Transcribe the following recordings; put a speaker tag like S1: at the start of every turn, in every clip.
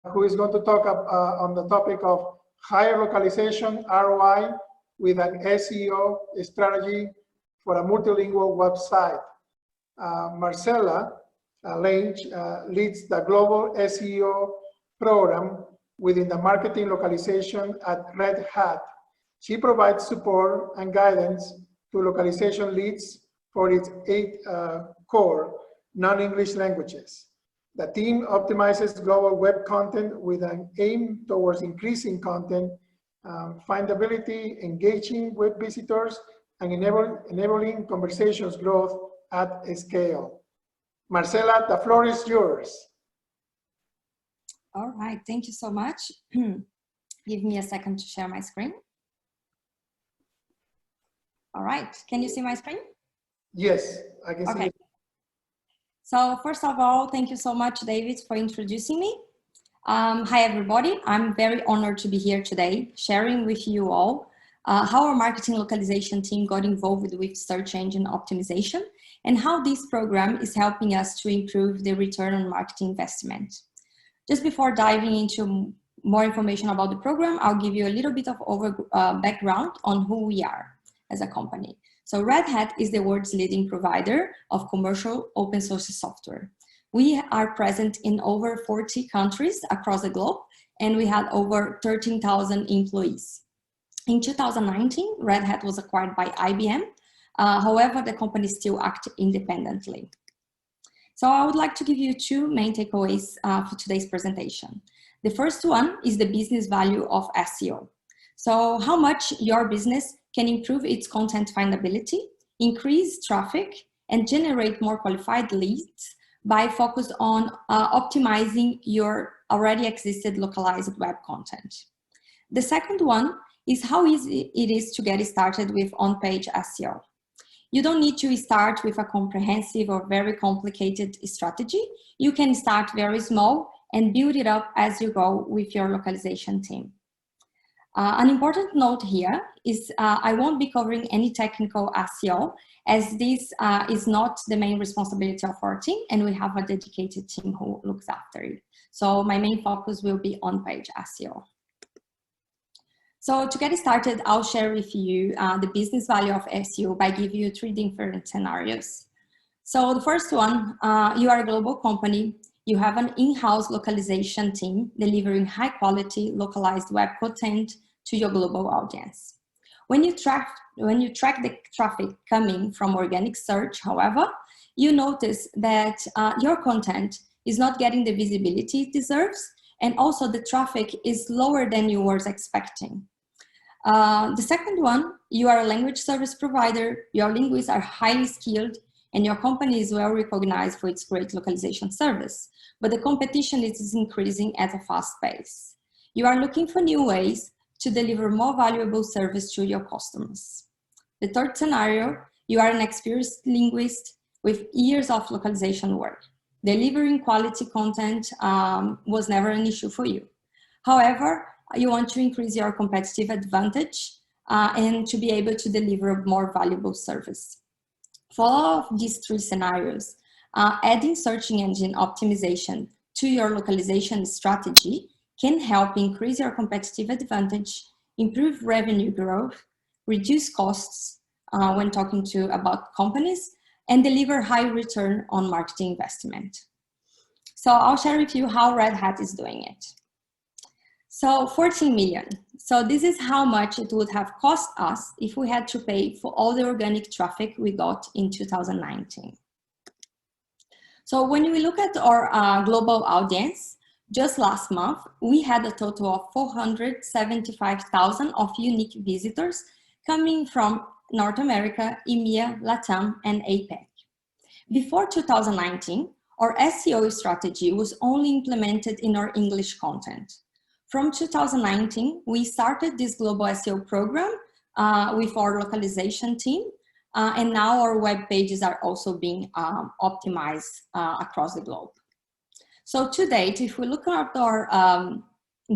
S1: who is going to talk on the topic of higher localization ROI with an SEO strategy for a multilingual website. Marcela Lange leads the global SEO program within the marketing localization at Red Hat. She provides support and guidance to localization leads for its 8 core non-English languages. The team optimizes global web content with an aim towards increasing content findability, engaging web visitors, and enabling conversations growth at scale. Marcela, the floor is yours.
S2: All right, thank you so much. Give me a second to share my screen. All right, can you see my screen?
S1: Yes, I can see it.
S2: So first of all, thank you so much, David, for introducing me. Hi, everybody. I'm very honored to be here today, sharing with you all how our marketing localization team got involved with search engine optimization and how this program is helping us to improve the return on marketing investment. Just before diving into more information about the program, I'll give you a little bit of background on who we are as a company. So Red Hat is the world's leading provider of commercial open source software. We are present in over 40 countries across the globe, and we had over 13,000 employees. In 2019, Red Hat was acquired by IBM. However, the company still acts independently. So I would like to give you 2 main takeaways for today's presentation. The first one is the business value of SEO. So how much your business can improve its content findability, increase traffic, and generate more qualified leads by focus on optimizing your already existed localized web content. The second one is how easy it is to get started with on-page SEO. You don't need to start with a comprehensive or very complicated strategy. You can start very small and build it up as you go with your localization team. An important note here is I won't be covering any technical SEO, as this is not the main responsibility of our team, and we have a dedicated team who looks after it. So my main focus will be on-page SEO. So to get started, I'll share with you the business value of SEO by giving you 3 different scenarios. So the first one, you are a global company. You have an in-house localization team delivering high quality localized web content to your global audience. When you track the traffic coming from organic search, however, you notice that your content is not getting the visibility it deserves, and also the traffic is lower than you were expecting. The second one, you are a language service provider, your linguists are highly skilled, and your company is well recognized for its great localization service, but the competition is increasing at a fast pace. You are looking for new ways to deliver more valuable service to your customers. The third scenario, you are an experienced linguist with years of localization work. Delivering quality content was never an issue for you. However, you want to increase your competitive advantage and to be able to deliver more valuable service. For all of these 3 scenarios, adding search engine optimization to your localization strategy can help increase your competitive advantage, improve revenue growth, reduce costs when talking about companies, and deliver high return on marketing investment. So I'll share with you how Red Hat is doing it. So 14 million. So this is how much it would have cost us if we had to pay for all the organic traffic we got in 2019. So when we look at our global audience, just last month, we had a total of 475,000 of unique visitors coming from North America, EMEA, LATAM, and APAC. Before 2019, our SEO strategy was only implemented in our English content. From 2019, we started this global SEO program with our localization team, and now our web pages are also being optimized across the globe. So to date, if we look at our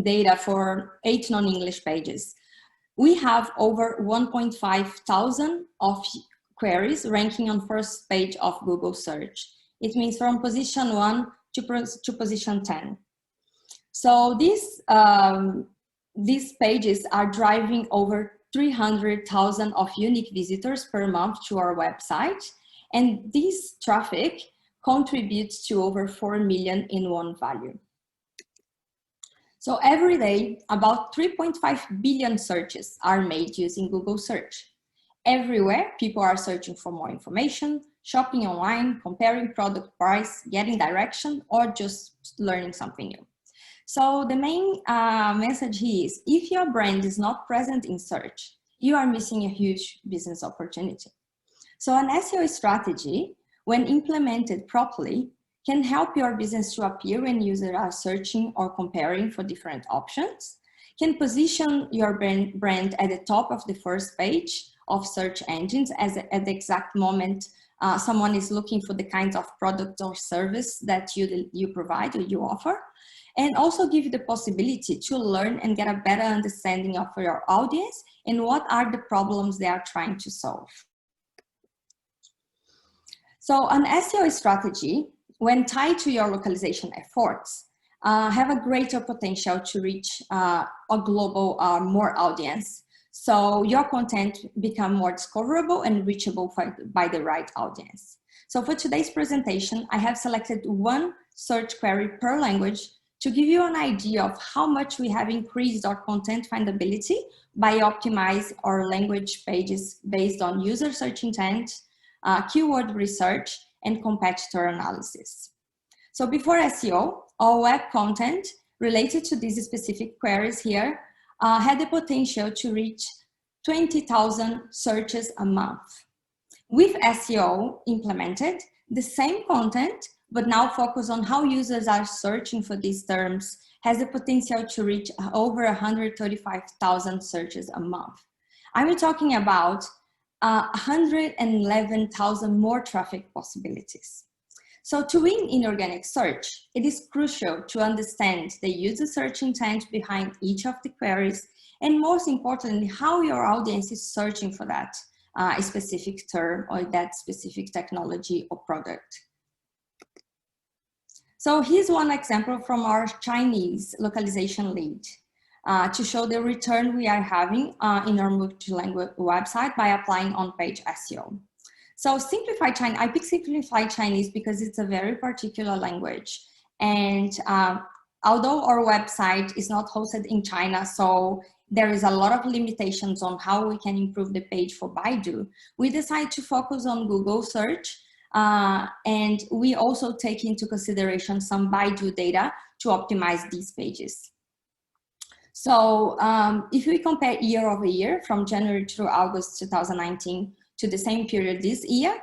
S2: data for 8 non-English pages, we have over 1.5 thousand of queries ranking on first page of Google search. It means from position 1 to position 10. So these pages are driving over 300,000 of unique visitors per month to our website. And this traffic contributes to over 4 million in one value. So every day, about 3.5 billion searches are made using Google search. Everywhere, people are searching for more information, shopping online, comparing product price, getting direction, or just learning something new. So the main message here is, if your brand is not present in search, you are missing a huge business opportunity. So an SEO strategy, when implemented properly, can help your business to appear when users are searching or comparing for different options, can position your brand at the top of the first page of search engines as at the exact moment someone is looking for the kinds of product or service that you provide or you offer, and also give you the possibility to learn and get a better understanding of your audience and what are the problems they are trying to solve. So an SEO strategy, when tied to your localization efforts, have a greater potential to reach a global more audience. So your content become more discoverable and reachable by the right audience. So for today's presentation, I have selected one search query per language to give you an idea of how much we have increased our content findability by optimize our language pages based on user search intent, keyword research, and competitor analysis. So before SEO, our web content related to these specific queries here had the potential to reach 20,000 searches a month. With SEO implemented, the same content, but now focus on how users are searching for these terms, has the potential to reach over 135,000 searches a month. I'm talking about 111,000 more traffic possibilities. So to win in organic search, it is crucial to understand the user search intent behind each of the queries, and most importantly, how your audience is searching for that specific term or that specific technology or product. So here's one example from our Chinese localization lead to show the return we are having in our multilingual website by applying on-page SEO. So simplified Chinese, I picked simplified Chinese because it's a very particular language. And although our website is not hosted in China, so there is a lot of limitations on how we can improve the page for Baidu, we decided to focus on Google search. And we also take into consideration some Baidu data to optimize these pages. So if we compare year over year from January through August 2019 to the same period this year,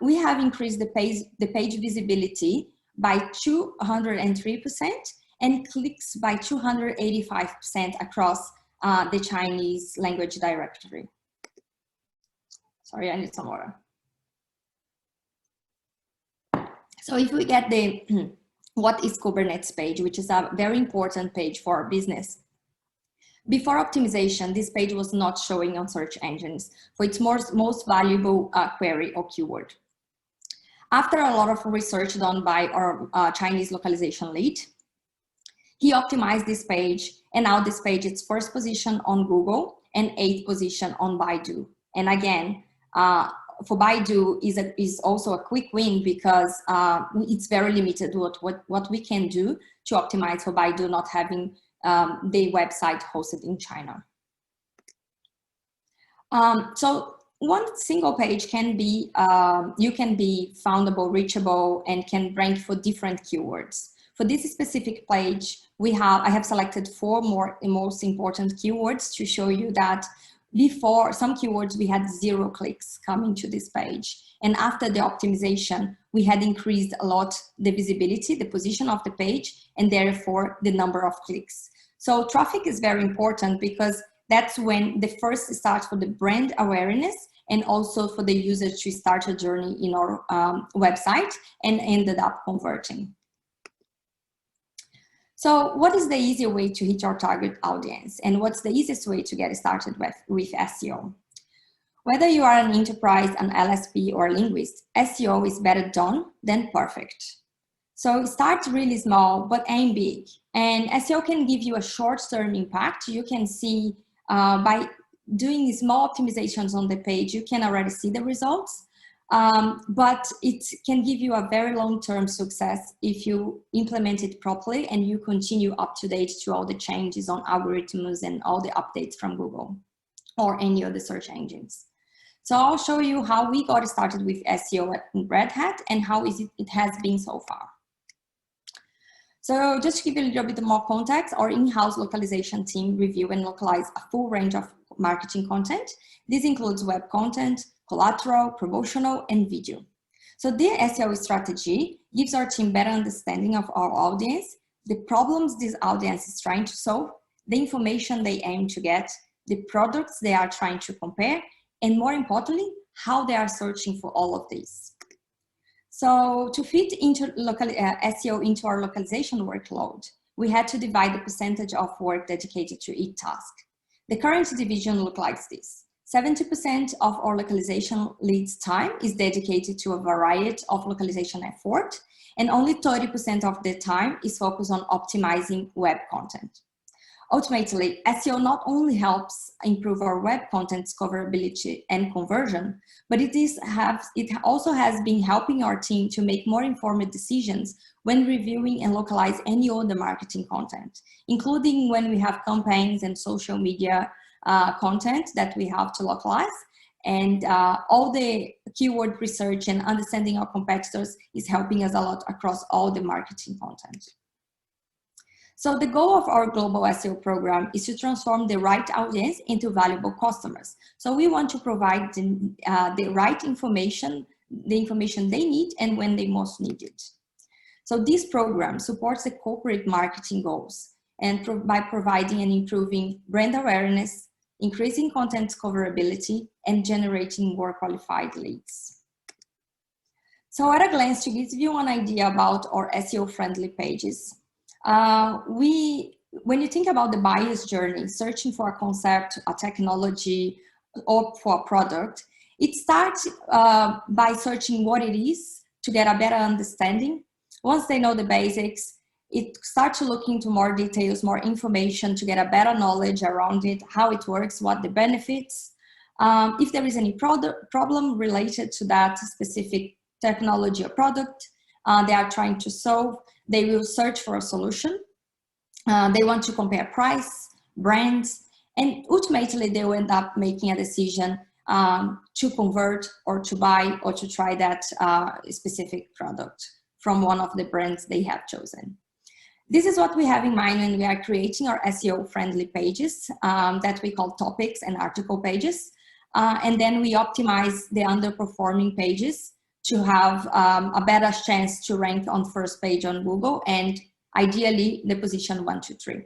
S2: we have increased the page visibility by 203% and clicks by 285% across the Chinese language directory. Sorry, I need some water. So if we get the what is Kubernetes page, which is a very important page for our business. Before optimization, this page was not showing on search engines for its most valuable query or keyword. After a lot of research done by our Chinese localization lead, he optimized this page, and now this page is first position on Google and 8th position on Baidu. And again, for Baidu is also a quick win because it's very limited what we can do to optimize for Baidu not having the website hosted in China. So one single page can be, you can be foundable, reachable, and can rank for different keywords. For this specific page, I have selected 4 most important keywords to show you that before some keywords, we had 0 clicks coming to this page. And after the optimization, we had increased a lot the visibility, the position of the page, and therefore the number of clicks. So traffic is very important because that's when the first start for the brand awareness and also for the user to start a journey in our website and ended up converting. So what is the easier way to hit our target audience? And what's the easiest way to get started with SEO? Whether you are an enterprise, an LSP, or a linguist, SEO is better done than perfect. So start really small, but aim big. And SEO can give you a short-term impact. You can see by doing small optimizations on the page, you can already see the results. But it can give you a very long-term success if you implement it properly and you continue up to date to all the changes on algorithms and all the updates from Google or any other search engines. So I'll show you how we got started with SEO at Red Hat and how it has been so far. So just to give you a little bit more context, our in-house localization team review and localize a full range of marketing content. This includes web content, collateral, promotional, and video. So the SEO strategy gives our team better understanding of our audience, the problems this audience is trying to solve, the information they aim to get, the products they are trying to compare, and more importantly, how they are searching for all of these. So to fit into SEO into our localization workload, we had to divide the percentage of work dedicated to each task. The current division looks like this. 70% of our localization leads time is dedicated to a variety of localization effort, and only 30% of the time is focused on optimizing web content. Ultimately, SEO not only helps improve our web content's discoverability and conversion, but it also has been helping our team to make more informed decisions when reviewing and localize any other marketing content, including when we have campaigns and social media content that we have to localize. And all the keyword research and understanding our competitors is helping us a lot across all the marketing content. So the goal of our global SEO program is to transform the right audience into valuable customers. So we want to provide the right information, the information they need and when they most need it. So this program supports the corporate marketing goals and by providing and improving brand awareness, increasing content discoverability, and generating more qualified leads. So at a glance, to give you an idea about our SEO-friendly pages, when you think about the buyer's journey, searching for a concept, a technology, or for a product, it starts by searching what it is to get a better understanding. Once they know the basics, it starts to look into more details, more information to get a better knowledge around it, how it works, what the benefits. If there is any problem related to that specific technology or product they are trying to solve, they will search for a solution. They want to compare price, brands, and ultimately they will end up making a decision to convert or to buy or to try that specific product from one of the brands they have chosen. This is what we have in mind when we are creating our SEO-friendly pages that we call topics and article pages. And then we optimize the underperforming pages to have a better chance to rank on first page on Google and ideally the position 1 to 3.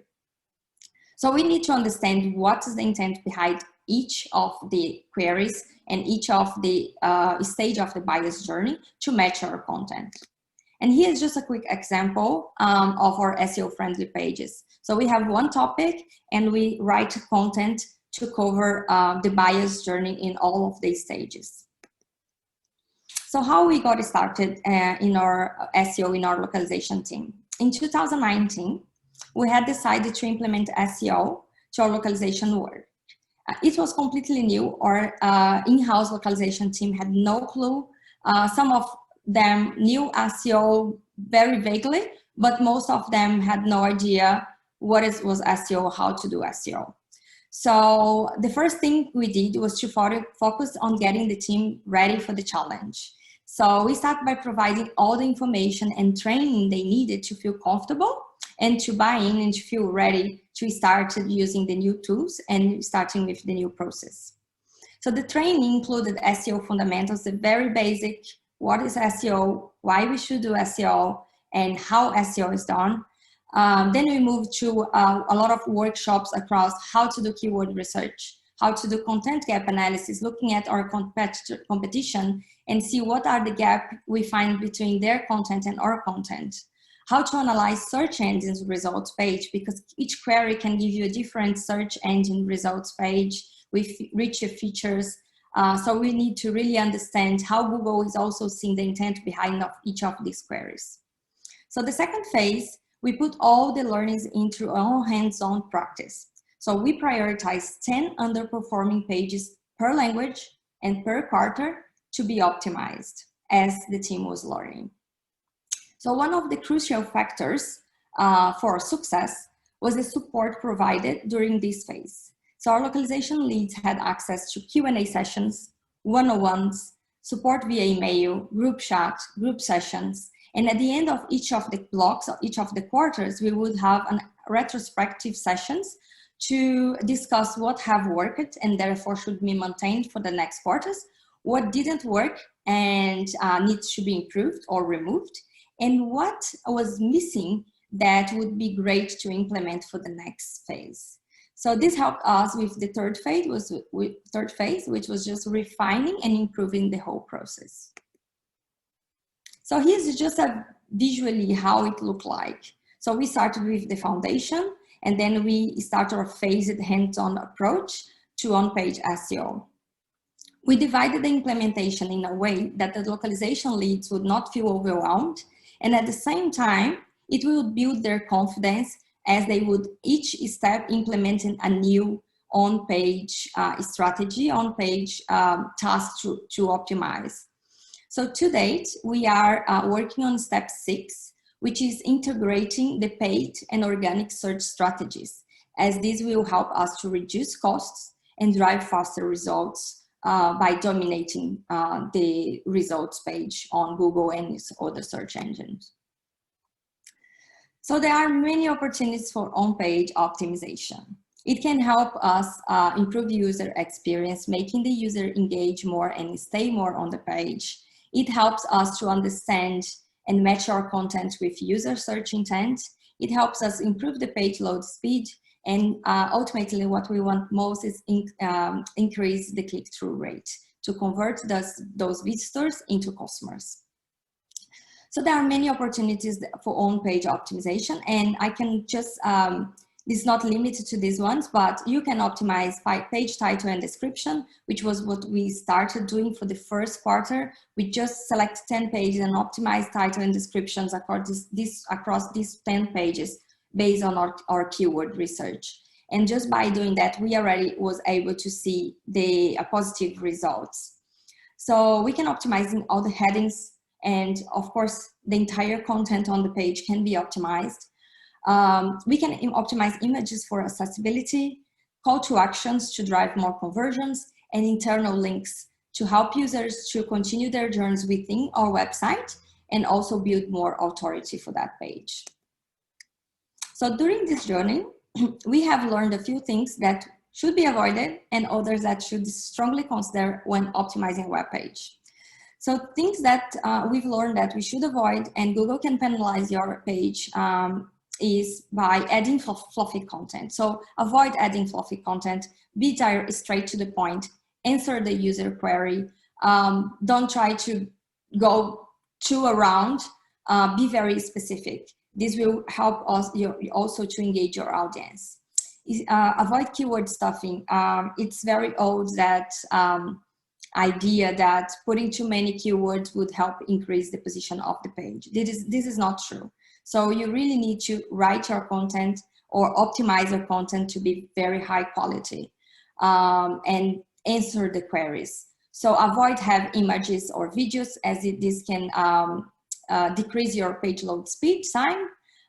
S2: So we need to understand what is the intent behind each of the queries and each of the stage of the buyer's journey to match our content. And here's just a quick example of our SEO-friendly pages. So we have one topic and we write content to cover the buyer's journey in all of these stages. So how we got started in our SEO, in our localization team. In 2019, we had decided to implement SEO to our localization work. It was completely new. Our in-house localization team had no clue. Some of them knew SEO very vaguely, but most of them had no idea what was SEO, how to do SEO. So the first thing we did was to focus on getting the team ready for the challenge. So we started by providing all the information and training they needed to feel comfortable and to buy in and to feel ready to start using the new tools and starting with the new process. So the training included SEO fundamentals, the very basic, what is SEO, why we should do SEO, and how SEO is done. Then we moved to a lot of workshops across how to do keyword research, how to do content gap analysis, looking at our competition and see what are the gaps we find between their content and our content. How to analyze search engines results page, because each query can give you a different search engine results page with richer features. So we need to really understand how Google is also seeing the intent behind each of these queries. So the second phase, we put all the learnings into our hands-on practice. So we prioritize 10 underperforming pages per language and per quarter to be optimized as the team was learning. So one of the crucial factors for success was the support provided during this phase. So our localization leads had access to Q&A sessions, one-on-ones, support via email, group chat, group sessions, and at the end of each of the blocks, or each of the quarters, we would have an retrospective sessions to discuss what have worked and therefore should be maintained for the next quarters, what didn't work and needs to be improved or removed, and what was missing that would be great to implement for the next phase. So this helped us with the third phase, which was just refining and improving the whole process. So here's just visually how it looked like. So we started with the foundation, and then we started our phased hands-on approach to on-page SEO. We divided the implementation in a way that the localization leads would not feel overwhelmed, and at the same time, it will build their confidence as they would each step implementing a new on-page strategy, on-page task to optimize. So to date, we are working on step 6, which is integrating the paid and organic search strategies, as this will help us to reduce costs and drive faster results by dominating the results page on Google and other search engines. So there are many opportunities for on-page optimization. It can help us improve user experience, making the user engage more and stay more on the page. It helps us to understand and match our content with user search intent. It helps us improve the page load speed, and ultimately what we want most is increase the click-through rate to convert those visitors into customers. So there are many opportunities for on-page optimization, and I can just, it's not limited to these ones, but you can optimize by page title and description, which was what we started doing for the first quarter. We just select 10 pages and optimize title and descriptions across these 10 pages based on our keyword research. And just by doing that, we already was able to see the positive results. So we can optimize in all the headings, and of course, the entire content on the page can be optimized. We can optimize images for accessibility, call to actions to drive more conversions, and internal links to help users to continue their journeys within our website and also build more authority for that page. So during this journey, we have learned a few things that should be avoided and others that should strongly consider when optimizing a web page. So things that we've learned that we should avoid, and Google can penalize your page, is by adding fluffy content. So avoid adding fluffy content, be straight to the point, answer the user query, don't try to go too around, be very specific. This will help us also to engage your audience. Avoid keyword stuffing. It's very old that idea that putting too many keywords would help increase the position of the page. This is not true. So you really need to write your content or optimize your content to be very high quality and answer the queries. So avoid have images or videos, as this can decrease your page load speed time,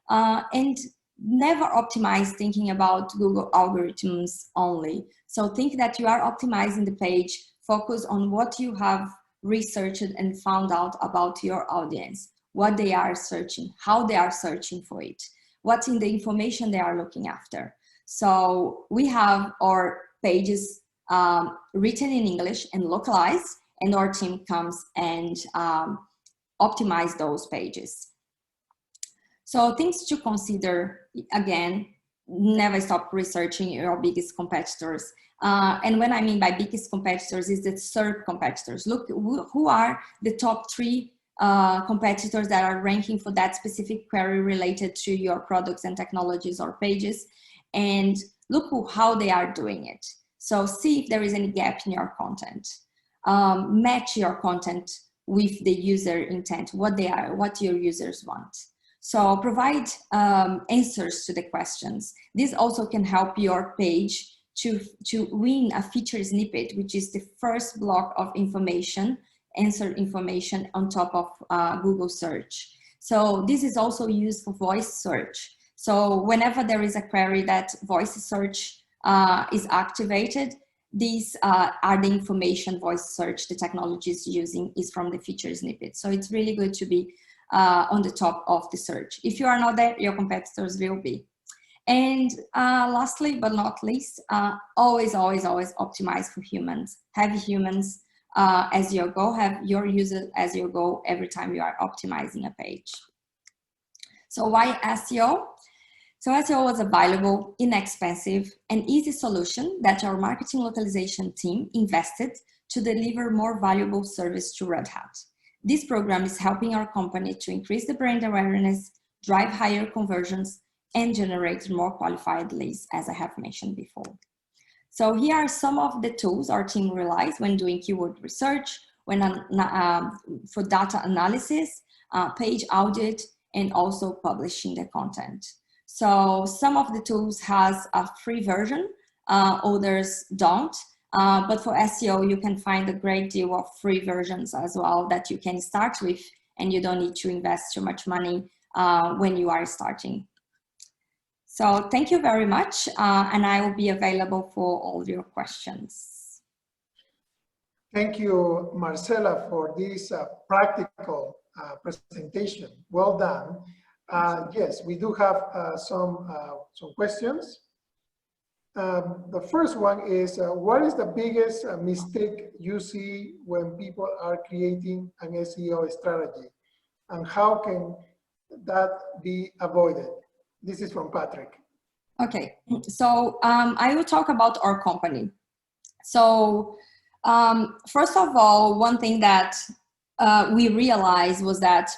S2: and never optimize thinking about Google algorithms only. So think that you are optimizing the page, focus on what you have researched and found out about your audience, what they are searching, how they are searching for it, what's in the information they are looking after. So we have our pages written in English and localized, and our team comes and optimize those pages. So things to consider, again, never stop researching your biggest competitors. And when I mean by biggest competitors is the SERP competitors. Look who are the top 3 competitors that are ranking for that specific query related to your products and technologies or pages, and look how they are doing it. So see if there is any gap in your content. Match your content with the user intent, what your users want. So provide answers to the questions. This also can help your page to win a feature snippet, which is the first block of information, answer information on top of Google search. So this is also used for voice search. So whenever there is a query that voice search is activated, these are the information voice search the technology is using is from the feature snippet. So it's really good to be on the top of the search. If you are not there, your competitors will be. And lastly, but not least, always optimize for humans. Have humans as your goal, have your users as your goal every time you are optimizing a page. So why SEO? So SEO was a valuable, inexpensive, and easy solution that our marketing localization team invested to deliver more valuable service to Red Hat. This program is helping our company to increase the brand awareness, drive higher conversions, and generate more qualified leads, as I have mentioned before. So here are some of the tools our team relies when doing keyword research, for data analysis, page audit, and also publishing the content. So some of the tools has a free version, others don't. But for SEO, you can find a great deal of free versions as well that you can start with, and you don't need to invest too much money when you are starting. So thank you very much, and I will be available for all your questions.
S1: Thank you, Marcela, for this practical presentation. Well done. Yes, we do have some questions. The first one is, what is the biggest mistake you see when people are creating an SEO strategy? And how can that be avoided? This is from Patrick.
S2: Okay, so I will talk about our company. So first of all, one thing that we realized was that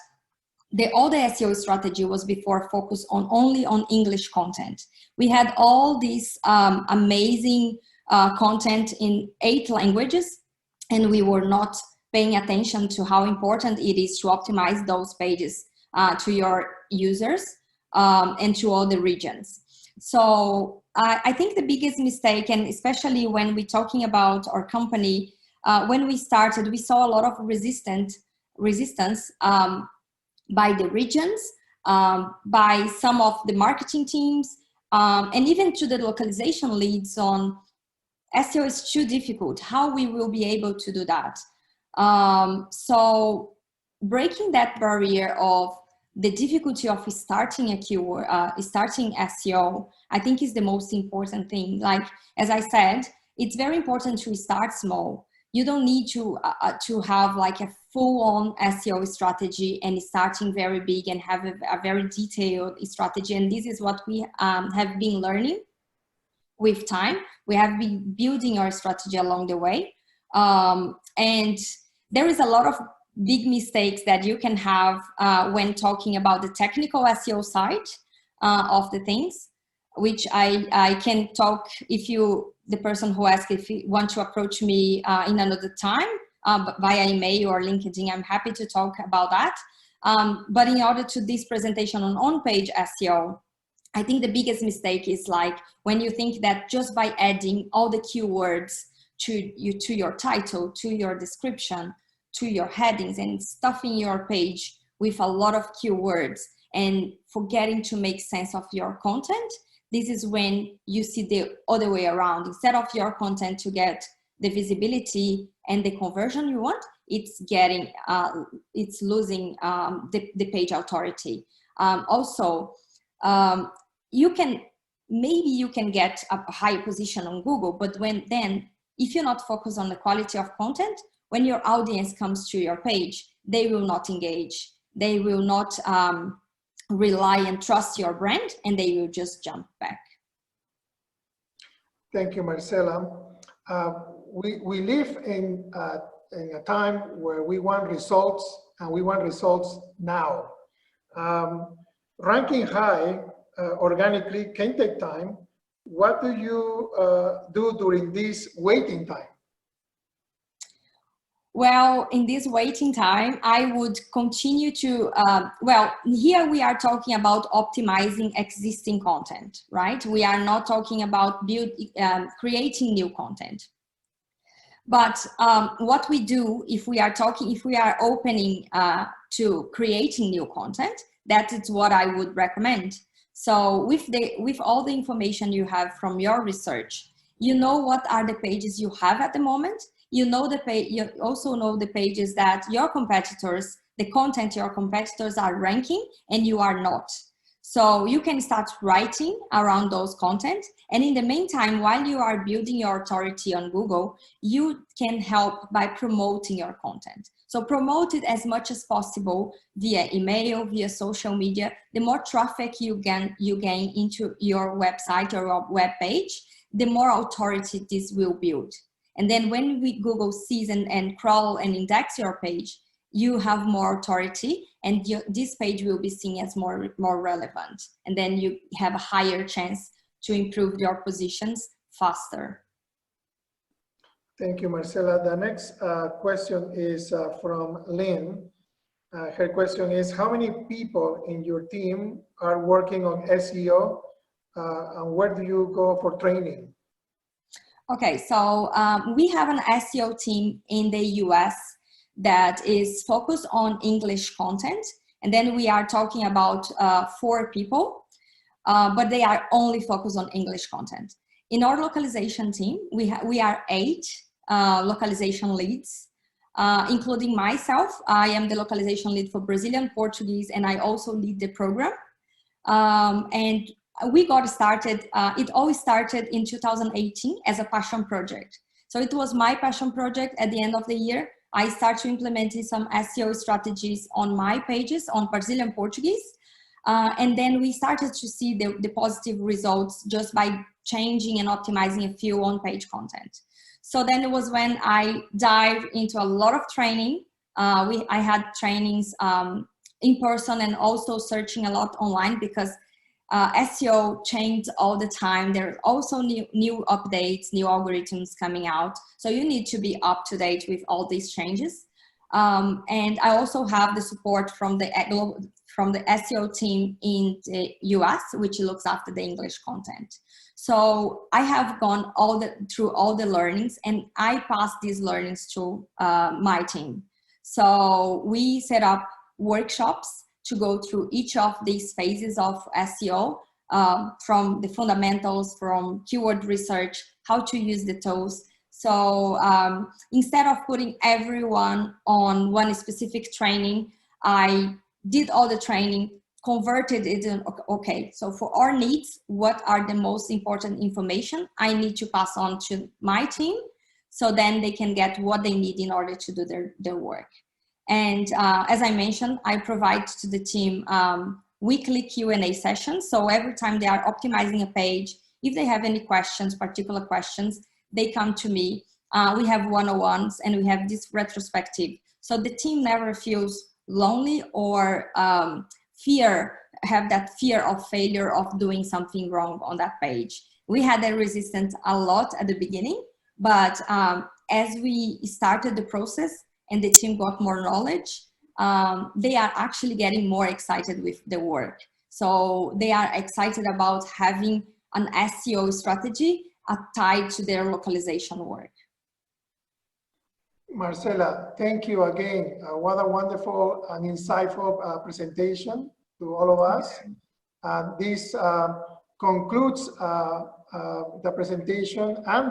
S2: all the SEO strategy was before focused only on English content. We had all this amazing content in 8 languages, and we were not paying attention to how important it is to optimize those pages to your users and to all the regions. So I think the biggest mistake, and especially when we're talking about our company, when we started, we saw a lot of resistance by the regions, by some of the marketing teams, and even to the localization leads on SEO is too difficult. How we will be able to do that? So breaking that barrier of the difficulty of starting a keyword, starting SEO, I think is the most important thing. Like, as I said, it's very important to start small. You don't need to have like a full-on SEO strategy and starting very big and have a very detailed strategy. And this is what we have been learning with time. We have been building our strategy along the way. And there is a lot of big mistakes that you can have when talking about the technical SEO side of the things, which I can talk if the person who asked if you want to approach me in another time via email or LinkedIn, I'm happy to talk about that. But in order to this presentation on on-page SEO, I think the biggest mistake is like when you think that just by adding all the keywords to your title, to your description, to your headings, and stuffing your page with a lot of keywords and forgetting to make sense of your content, this is when you see the other way around. Instead of your content to get the visibility and the conversion you want, it's losing the page authority. Maybe you can get a higher position on Google, but if you're not focused on the quality of content, when your audience comes to your page, they will not engage. They will not rely and trust your brand, and they will just jump back.
S1: Thank you, Marcela. We live in a time where we want results, and we want results now. Ranking high organically can take time. What do you do during this waiting time?
S2: Well, in this waiting time, I would continue to, well, here we are talking about optimizing existing content, right? We are not talking about creating new content. But what we do if we are opening to creating new content, that is what I would recommend. So with all the information you have from your research, you know what are the pages you have at the moment. You also know the pages that your competitors, the content your competitors are ranking and you are not. So you can start writing around those content. And in the meantime, while you are building your authority on Google, you can help by promoting your content. So promote it as much as possible via email, via social media. The more traffic you gain into your website or your web page, the more authority this will build. And then when Google sees and crawl and index your page, you have more authority and this page will be seen as more relevant. And then you have a higher chance to improve your positions faster.
S1: Thank you, Marcela. The next question is from Lynn. Her question is, how many people in your team are working on SEO and where do you go for training?
S2: Okay, so we have an SEO team in the US that is focused on English content. And then we are talking about 4 people, but they are only focused on English content. In our localization team, we are 8 localization leads, including myself. I am the localization lead for Brazilian Portuguese, and I also lead the program. And we got started, it all started in 2018 as a passion project. So it was my passion project. At the end of the year, I started implementing some SEO strategies on my pages on Brazilian Portuguese. And then we started to see the positive results just by changing and optimizing a few on-page content. So then it was when I dived into a lot of training. I had trainings in person and also searching a lot online because SEO changed all the time. There are also new updates, new algorithms coming out. So you need to be up to date with all these changes. And I also have the support from the SEO team in the US, which looks after the English content. So I have gone through all the learnings and I passed these learnings to my team. So we set up workshops to go through each of these phases of SEO, from the fundamentals, from keyword research, how to use the tools. So instead of putting everyone on one specific training, I did all the training, converted it in, okay, so for our needs, what are the most important information I need to pass on to my team, so then they can get what they need in order to do their work. And as I mentioned, I provide to the team weekly Q&A sessions. So every time they are optimizing a page, if they have any questions, particular questions, they come to me. We have one-on-ones and we have this retrospective. So the team never feels lonely or have that fear of failure of doing something wrong on that page. We had a resistance a lot at the beginning, but as we started the process, and the team got more knowledge, they are actually getting more excited with the work. So they are excited about having an SEO strategy tied to their localization work.
S1: Marcela, thank you again. What a wonderful and insightful presentation to all of us. And this concludes the presentation and